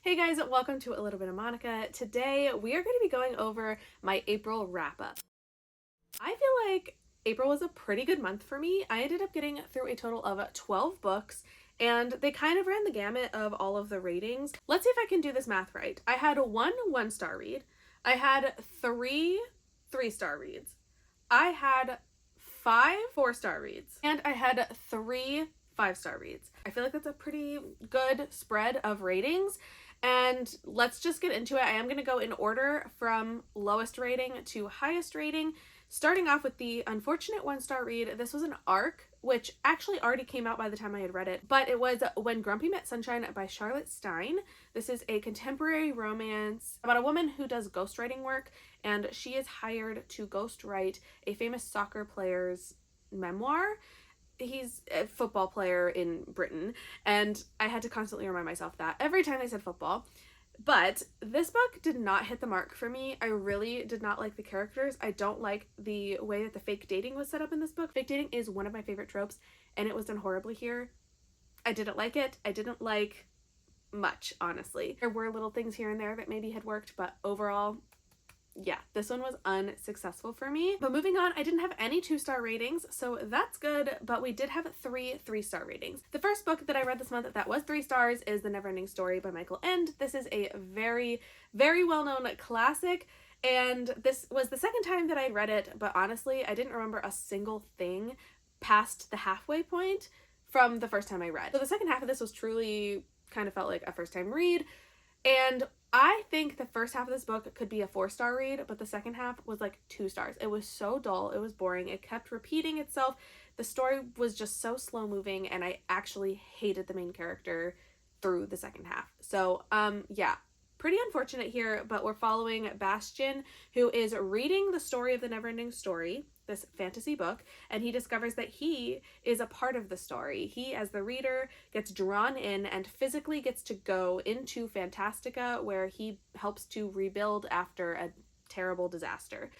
Hey guys, welcome to A Little Bit of Monica. Today we are going to be going over my April wrap up. I feel like April was a pretty good month for me. I ended up getting through a total of 12 books and they kind of ran the gamut of all of the ratings. Let's see if I can do this math right. I had one star read, I had three 3-star reads, I had 5 4-star reads, and I had 3 5-star reads. I feel like that's a pretty good spread of ratings. And let's just get into it. I am going to go in order from lowest rating to highest rating, starting off with the unfortunate 1-star read. This was an arc, which actually already came out by the time I had read it, but it was When Grumpy Met Sunshine by Charlotte Stein. This is a contemporary romance about a woman who does ghostwriting work, and she is hired to ghostwrite a famous soccer player's memoir. He's a football player in Britain, and I had to constantly remind myself that every time they said football. But this book did not hit the mark for me. I really did not like the characters. I don't like the way that the fake dating was set up in this book. Fake dating is one of my favorite tropes, and it was done horribly here. I didn't like it. I didn't like much, honestly. There were little things here and there that maybe had worked, but overall, yeah, this one was unsuccessful for me. But moving on, I didn't have any 2-star ratings, so that's good, but we did have 3 3-star ratings. The first book that I read this month that was 3 stars is The Neverending Story by Michael Ende. This is a very, very well-known classic, and this was the second time that I read it, but honestly, I didn't remember a single thing past the halfway point from the first time I read. So the second half of this was truly kind of felt like a first-time read, and I think the first half of this book could be a 4-star read, but the second half was like 2 stars. It was so dull. It was boring. It kept repeating itself. The story was just so slow moving, and I actually hated the main character through the second half. So, yeah, pretty unfortunate here, but we're following Bastian, who is reading the story of The Neverending Story, this fantasy book, and he discovers that he is a part of the story. He, as the reader, gets drawn in and physically gets to go into Fantastica, where he helps to rebuild after a terrible disaster.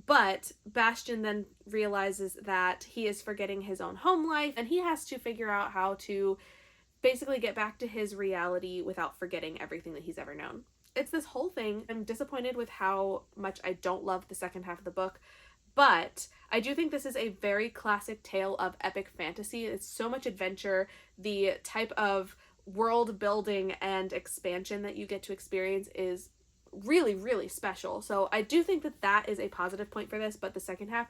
But Bastian then realizes that he is forgetting his own home life, and he has to figure out how to basically get back to his reality without forgetting everything that he's ever known. It's this whole thing. I'm disappointed with how much I don't love the second half of the book, but I do think this is a very classic tale of epic fantasy. It's so much adventure. The type of world building and expansion that you get to experience is really, really special. So I do think that that is a positive point for this, but the second half,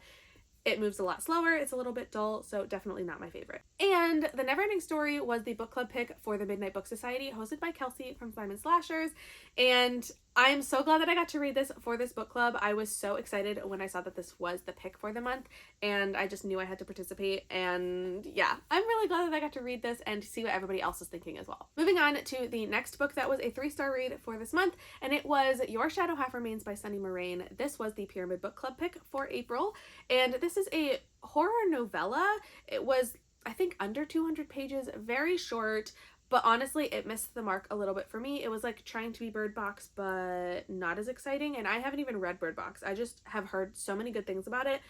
it moves a lot slower, it's a little bit dull, so definitely not my favorite. And The Neverending Story was the book club pick for the Midnight Book Society, hosted by Kelsey from Slime and Slashers, and I'm so glad that I got to read this for this book club. I was so excited when I saw that this was the pick for the month, and I just knew I had to participate, and yeah, I'm really glad that I got to read this and see what everybody else is thinking as well. Moving on to the next book that was a 3-star read for this month, and it was Your Shadow Half Remains by Sunny Moraine. This was the Pyramid Book Club pick for April, and this is a horror novella. It was, I think, under 200 pages, very short, but honestly, it missed the mark a little bit for me. It was like trying to be Bird Box, but not as exciting, and I haven't even read Bird Box. I just have heard so many good things about it,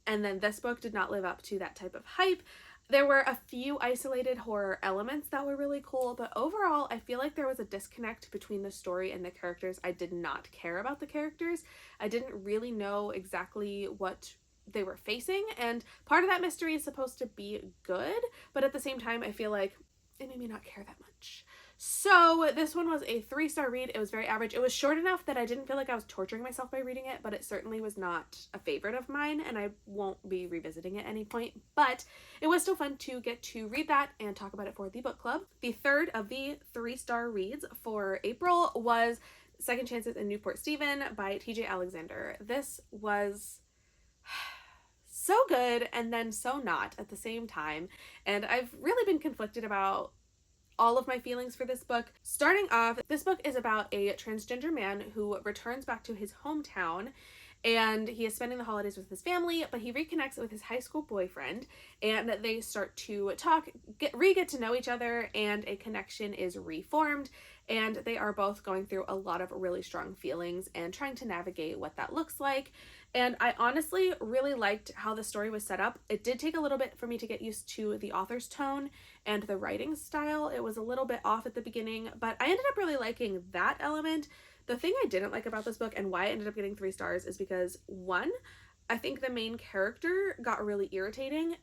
and then this book did not live up to that type of hype. There were a few isolated horror elements that were really cool, but overall, I feel like there was a disconnect between the story and the characters. I did not care about the characters. I didn't really know exactly what they were facing, and part of that mystery is supposed to be good, but at the same time, I feel like it made me not care that much. So this one was a 3-star read. It was very average. It was short enough that I didn't feel like I was torturing myself by reading it, but it certainly was not a favorite of mine, and I won't be revisiting it at any point, but it was still fun to get to read that and talk about it for the book club. The third of the 3-star reads for April was Second Chances in Newport Stephen by TJ Alexander. This was so good and then so not at the same time, and I've really been conflicted about all of my feelings for this book. Starting off, this book is about a transgender man who returns back to his hometown, and he is spending the holidays with his family, but he reconnects with his high school boyfriend, and they start to talk, get to know each other, and a connection is reformed, and they are both going through a lot of really strong feelings and trying to navigate what that looks like. And I honestly really liked how the story was set up. It did take a little bit for me to get used to the author's tone and the writing style. It was a little bit off at the beginning, but I ended up really liking that element. The thing I didn't like about this book and why I ended up getting 3 stars is because, one, I think the main character got really irritating.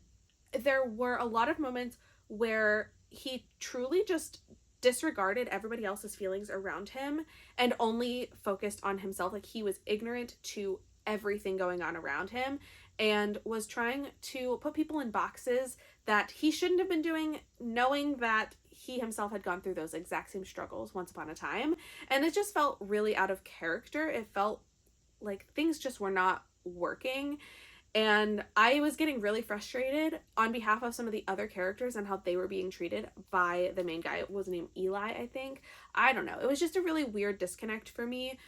There were a lot of moments where he truly just disregarded everybody else's feelings around him and only focused on himself. Like, he was ignorant to everything going on around him and was trying to put people in boxes that he shouldn't have been doing, knowing that he himself had gone through those exact same struggles once upon a time. And it just felt really out of character. It felt like things just were not working. And I was getting really frustrated on behalf of some of the other characters and how they were being treated by the main guy. It was named Eli, I think. I don't know. It was just a really weird disconnect for me.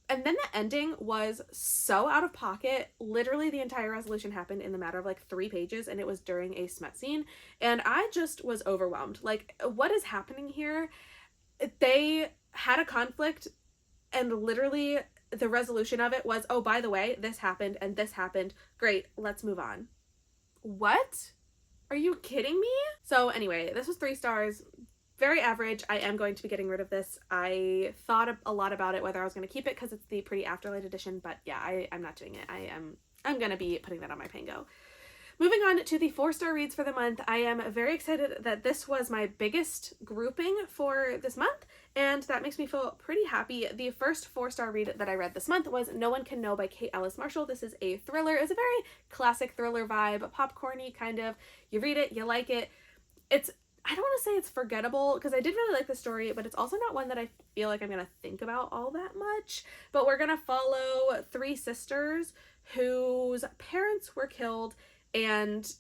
And then the ending was so out of pocket. Literally the entire resolution happened in the matter of like 3 pages, and it was during a smut scene. And I just was overwhelmed. Like, what is happening here? They had a conflict, and literally the resolution of it was, oh, by the way, this happened and this happened. Great, let's move on. What? Are you kidding me? So anyway, this was 3 stars. Very average. I am going to be getting rid of this. I thought a lot about it, whether I was going to keep it because it's the Pretty Afterlight edition, but yeah, I'm not doing it. I'm going to be putting that on my Pango. Moving on to the 4-star reads for the month, I am very excited that this was my biggest grouping for this month, and that makes me feel pretty happy. The first 4-star read that I read this month was No One Can Know by Kate Ellis Marshall. This is a thriller. It's a very classic thriller vibe, popcorny kind of. You read it, you like it. I don't want to say it's forgettable because I did really like the story, but it's also not one that I feel like I'm going to think about all that much. But we're going to follow 3 sisters whose parents were killed, and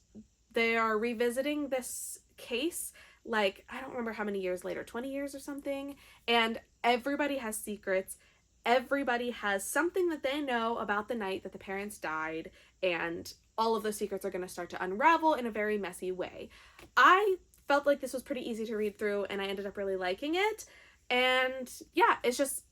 they are revisiting this case, like, I don't remember how many years later, 20 years or something, and everybody has secrets. Everybody has something that they know about the night that the parents died, and all of those secrets are going to start to unravel in a very messy way. I felt like this was pretty easy to read through, and I ended up really liking it. And yeah, it's just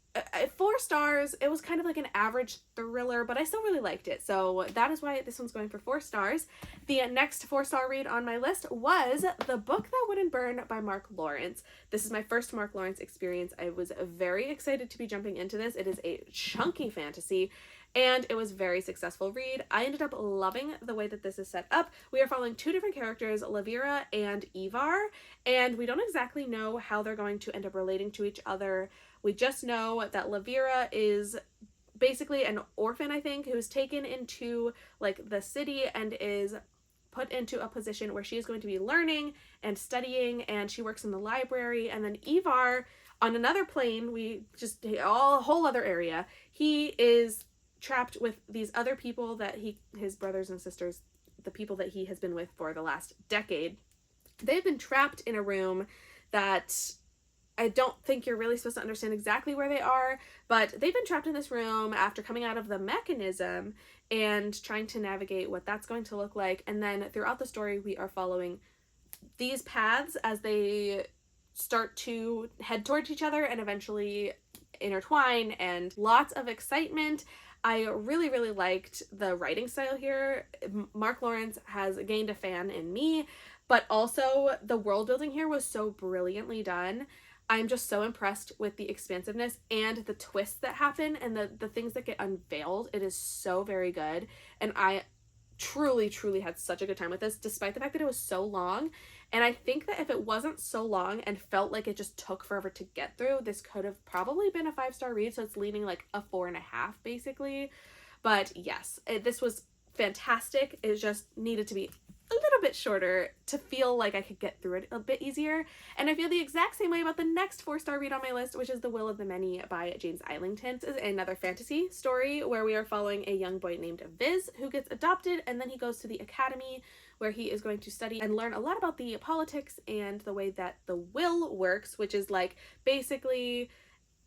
4 stars. It was kind of like an average thriller, but I still really liked it. So that is why this one's going for 4 stars. The next 4-star read on my list was The Book That Wouldn't Burn by Mark Lawrence. This is my first Mark Lawrence experience. I was very excited to be jumping into this. It is a chunky fantasy, and it was a very successful read. I ended up loving the way that this is set up. We are following 2 different characters, Lavira and Ivar, and we don't exactly know how they're going to end up relating to each other. We just know that Lavira is basically an orphan, I think, who's taken into like the city and is put into a position where she is going to be learning and studying, and she works in the library. And then Ivar, on another plane, a whole other area, he is trapped with these other people that his brothers and sisters, the people that he has been with for the last decade. They've been trapped in a room that I don't think you're really supposed to understand exactly where they are, but they've been trapped in this room after coming out of the mechanism and trying to navigate what that's going to look like. And then throughout the story, we are following these paths as they start to head towards each other and eventually intertwine, and lots of excitement. I really, really liked the writing style here. Mark Lawrence has gained a fan in me, but also the world building here was so brilliantly done. I'm just so impressed with the expansiveness and the twists that happen and the things that get unveiled. It is so very good, and I truly, truly had such a good time with this, despite the fact that it was so long. And I think that if it wasn't so long and felt like it just took forever to get through, this could have probably been a 5-star read, so it's leaning like a 4.5 basically. But yes, this was fantastic. It just needed to be a little bit shorter to feel like I could get through it a bit easier. And I feel the exact same way about the next 4-star read on my list, which is The Will of the Many by James Islington. This is another fantasy story where we are following a young boy named Viz who gets adopted, and then he goes to the academy where he is going to study and learn a lot about the politics and the way that the will works, which is like basically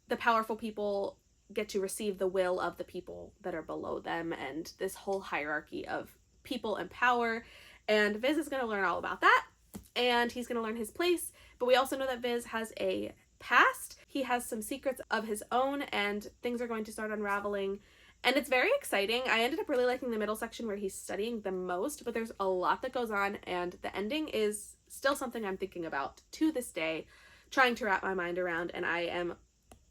the powerful people get to receive the will of the people that are below them, and this whole hierarchy of people and power. And Viz is going to learn all about that, and he's going to learn his place. But we also know that Viz has a past. He has some secrets of his own, and things are going to start unraveling. And it's very exciting. I ended up really liking the middle section where he's studying the most, but there's a lot that goes on, and the ending is still something I'm thinking about to this day, trying to wrap my mind around, and I am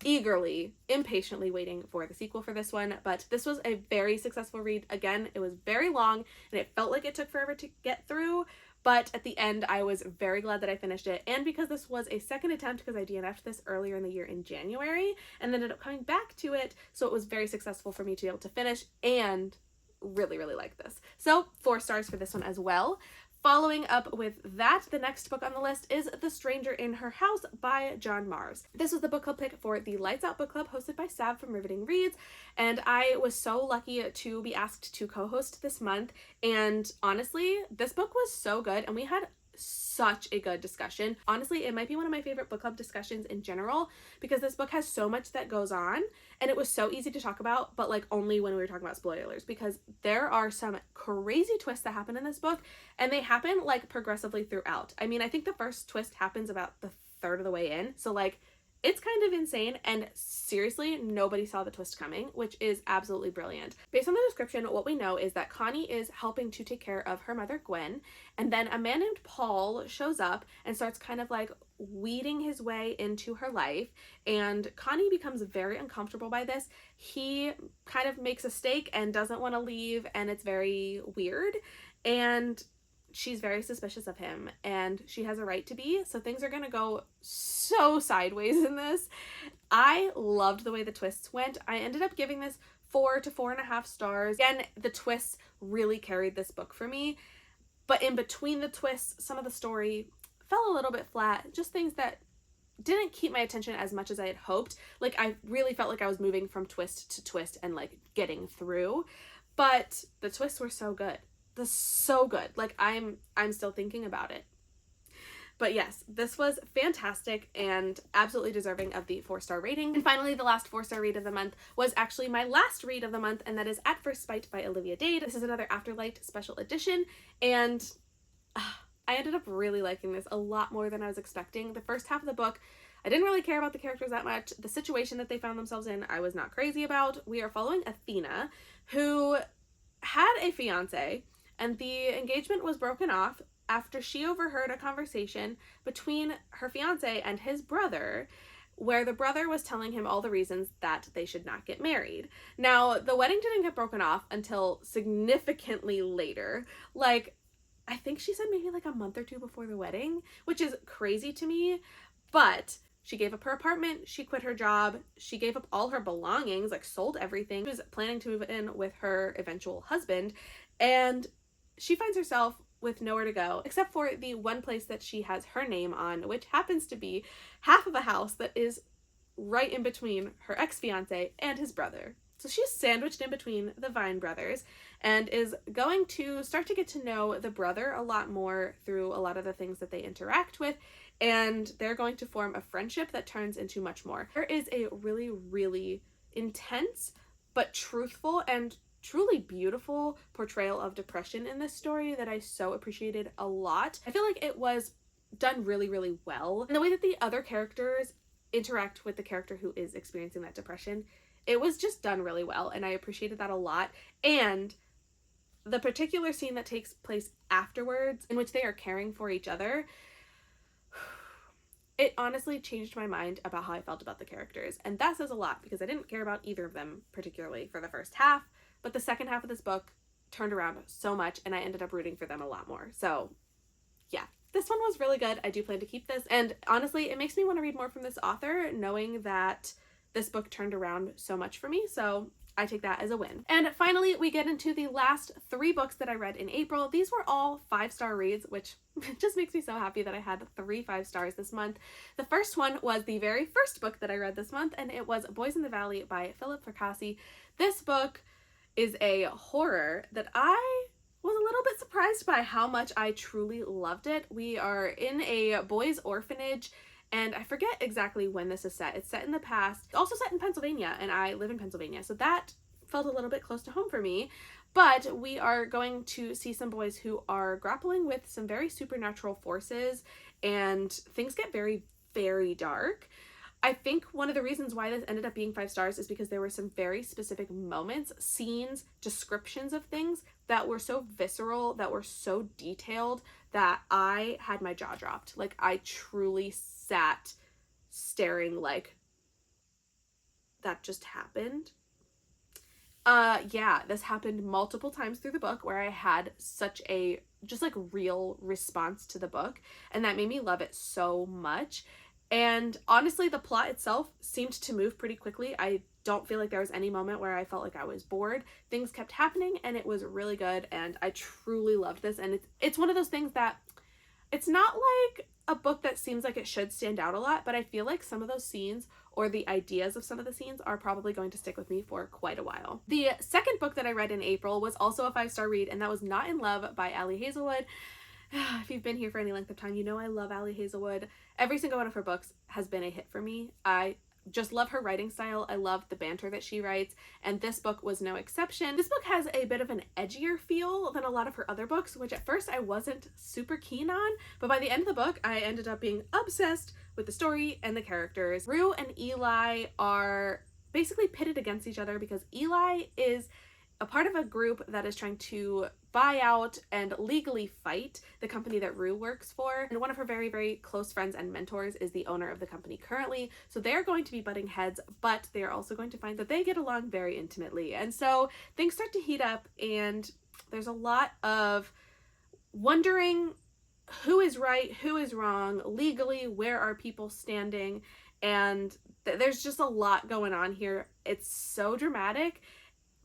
eagerly, impatiently waiting for the sequel for this one. But this was a very successful read. Again, it was very long, and it felt like it took forever to get through, but at the end, I was very glad that I finished it. And because this was a second attempt, because I DNF'd this earlier in the year in January and ended up coming back to it, so it was very successful for me to be able to finish and really, really like this. So 4 stars for this one as well. Following up with that, the next book on the list is The Stranger in Her House by John Mars. This was the book club pick for the Lights Out Book Club hosted by Sav from Riveting Reads, and I was so lucky to be asked to co-host this month. And honestly, this book was so good, and we had such a good discussion. Honestly, it might be one of my favorite book club discussions in general, because this book has so much that goes on, and it was so easy to talk about, but like only when we were talking about spoilers, because there are some crazy twists that happen in this book, and they happen like progressively throughout. I mean, I think the first twist happens about the third of the way in, so like it's kind of insane, and seriously, nobody saw the twist coming, which is absolutely brilliant. Based on the description, what we know is that Connie is helping to take care of her mother, Gwen, and then a man named Paul shows up and starts kind of like weeding his way into her life, and Connie becomes very uncomfortable by this. He kind of makes a stake and doesn't want to leave, and it's very weird, and she's very suspicious of him, and she has a right to be, so things are gonna go so sideways in this. I loved the way the twists went. I ended up giving this 4 to 4.5 stars. Again, the twists really carried this book for me, but in between the twists, some of the story fell a little bit flat, just things that didn't keep my attention as much as I had hoped. Like, I really felt like I was moving from twist to twist and like getting through, but the twists were so good. So good. Like, I'm still thinking about it. But yes, this was fantastic and absolutely deserving of the 4-star rating. And finally, the last 4-star read of the month was actually my last read of the month, and that is At First Bite by Olivia Dade. This is another Afterlight special edition, and I ended up really liking this a lot more than I was expecting. The first half of the book, I didn't really care about the characters that much. The situation that they found themselves in, I was not crazy about. We are following Athena, who had a fiance, and the engagement was broken off after she overheard a conversation between her fiance and his brother, where the brother was telling him all the reasons that they should not get married. Now, the wedding didn't get broken off until significantly later. Like, I think she said maybe like a month or 2 before the wedding, which is crazy to me, but she gave up her apartment, she quit her job, she gave up all her belongings, like sold everything. She was planning to move in with her eventual husband, and she finds herself with nowhere to go except for the one place that she has her name on, which happens to be half of a house that is right in between her ex-fiance and his brother. So she's sandwiched in between the Vine brothers and is going to start to get to know the brother a lot more through a lot of the things that they interact with, and they're going to form a friendship that turns into much more. There is a really, really intense but truthful and truly beautiful portrayal of depression in this story that I so appreciated a lot. I feel like it was done really, really well. And the way that the other characters interact with the character who is experiencing that depression, it was just done really well, and I appreciated that a lot. And the particular scene that takes place afterwards, in which they are caring for each other, it honestly changed my mind about how I felt about the characters. And that says a lot, because I didn't care about either of them particularly for the first half, but the second half of this book turned around so much, and I ended up rooting for them a lot more. So yeah, this one was really good. I do plan to keep this, and honestly, it makes me want to read more from this author, knowing that this book turned around so much for me, so I take that as a win. And finally, we get into the last 3 books that I read in April. These were all 5-star reads, which just makes me so happy that I had 3 5 stars this month. The first one was the very first book that I read this month, and it was Boys in the Valley by Philip Fracassi. This book is a horror that I was a little bit surprised by how much I truly loved it. We are in a boys' orphanage, and I forget exactly when this is set. It's set in the past, also set in Pennsylvania, and I live in Pennsylvania, so that felt a little bit close to home for me. But we are going to see some boys who are grappling with some very supernatural forces, and things get very, very dark. I think one of the reasons why this ended up being 5 stars is because there were some very specific moments, scenes, descriptions of things that were so visceral, that were so detailed, that I had my jaw dropped. Like, I truly sat staring like, that just happened. Yeah, this happened multiple times through the book where I had such a just like real response to the book, and that made me love it so much. And honestly, the plot itself seemed to move pretty quickly. I don't feel like there was any moment where I felt like I was bored. Things kept happening and it was really good, and I truly loved this. And it's one of those things that it's not like a book that seems like it should stand out a lot, but I feel like some of those scenes or the ideas of some of the scenes are probably going to stick with me for quite a while. The second book that I read in April was also a 5-star read, and that was Not in Love by Ali Hazelwood. If you've been here for any length of time, you know I love Ali Hazelwood. Every single one of her books has been a hit for me. I just love her writing style. I love the banter that she writes, and this book was no exception. This book has a bit of an edgier feel than a lot of her other books, which at first I wasn't super keen on, but by the end of the book, I ended up being obsessed with the story and the characters. Rue and Eli are basically pitted against each other because Eli is a part of a group that is trying to buy out and legally fight the company that Rue works for. And one of her very, very close friends and mentors is the owner of the company currently. So they're going to be butting heads, but they're also going to find that they get along very intimately. And so things start to heat up, and there's a lot of wondering who is right, who is wrong, legally, where are people standing? And there's just a lot going on here. It's so dramatic,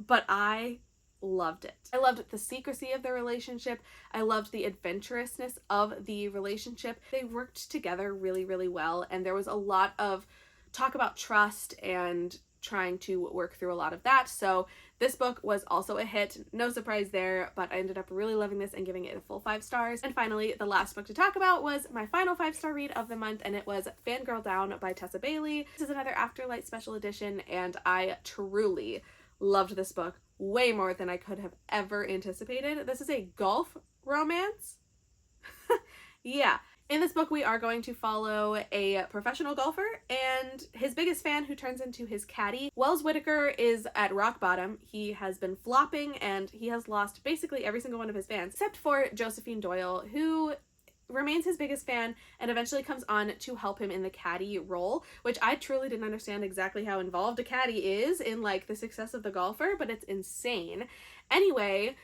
but I loved it. I loved the secrecy of the relationship. I loved the adventurousness of the relationship. They worked together really, really well, and there was a lot of talk about trust and trying to work through a lot of that. So this book was also a hit. No surprise there, but I ended up really loving this and giving it a full 5 stars. And finally, the last book to talk about was my final 5-star read of the month, and it was Fangirl Down by Tessa Bailey. This is another Afterlight special edition, and I truly loved this book way more than I could have ever anticipated. This is a golf romance. Yeah. In this book, we are going to follow a professional golfer and his biggest fan, who turns into his caddy. Wells Whitaker is at rock bottom. He has been flopping, and he has lost basically every single one of his fans, except for Josephine Doyle, who remains his biggest fan and eventually comes on to help him in the caddy role, which I truly didn't understand exactly how involved a caddy is in like the success of the golfer, but it's insane. Anyway,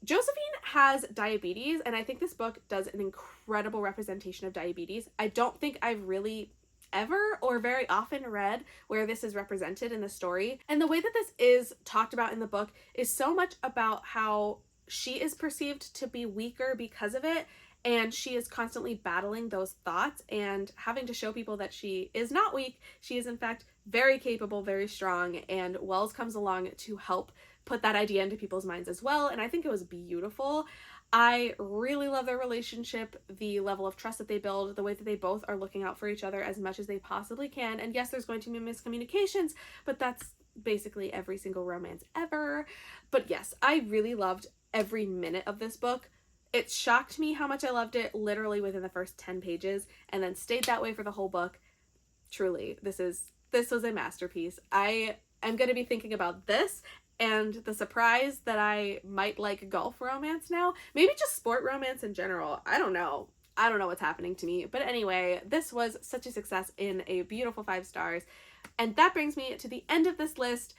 Josephine has diabetes, and I think this book does an incredible representation of diabetes. I don't think I've really ever or very often read where this is represented in the story. And the way that this is talked about in the book is so much about how she is perceived to be weaker because of it, and she is constantly battling those thoughts and having to show people that she is not weak. She is in fact very capable, very strong, and Wells comes along to help put that idea into people's minds as well, and I think it was beautiful. I really love their relationship, the level of trust that they build, the way that they both are looking out for each other as much as they possibly can. And yes, there's going to be miscommunications, but that's basically every single romance ever. But yes, I really loved every minute of this book. It shocked me how much I loved it literally within the first 10 pages, and then stayed that way for the whole book. Truly, this was a masterpiece. I am going to be thinking about this and the surprise that I might like golf romance now. Maybe just sport romance in general. I don't know. I don't know what's happening to me. But anyway, this was such a success in a beautiful 5 stars. And that brings me to the end of this list.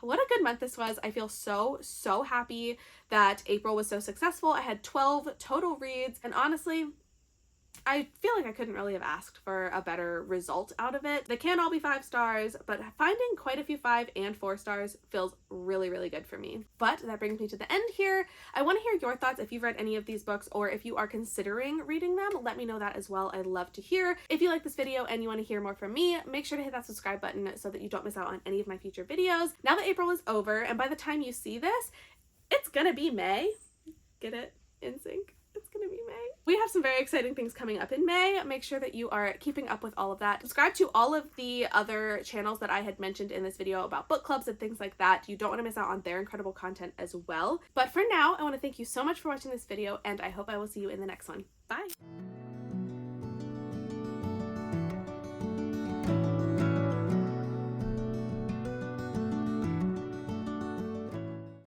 What a good month this was. I feel so, so happy that April was so successful. I had 12 total reads, and honestly, I feel like I couldn't really have asked for a better result out of it. They can't all be 5 stars, but finding quite a few 5 and 4 stars feels really, really good for me. But that brings me to the end here. I want to hear your thoughts if you've read any of these books, or if you are considering reading them. Let me know that as well. I'd love to hear. If you like this video and you want to hear more from me, make sure to hit that subscribe button so that you don't miss out on any of my future videos. Now that April is over, and by the time you see this, it's gonna be May. Get it? In sync. It's gonna be May. We have some very exciting things coming up in May. Make sure that you are keeping up with all of that. Subscribe to all of the other channels that I had mentioned in this video about book clubs and things like that. You don't want to miss out on their incredible content as well. But for now, I want to thank you so much for watching this video, and I hope I will see you in the next one. Bye!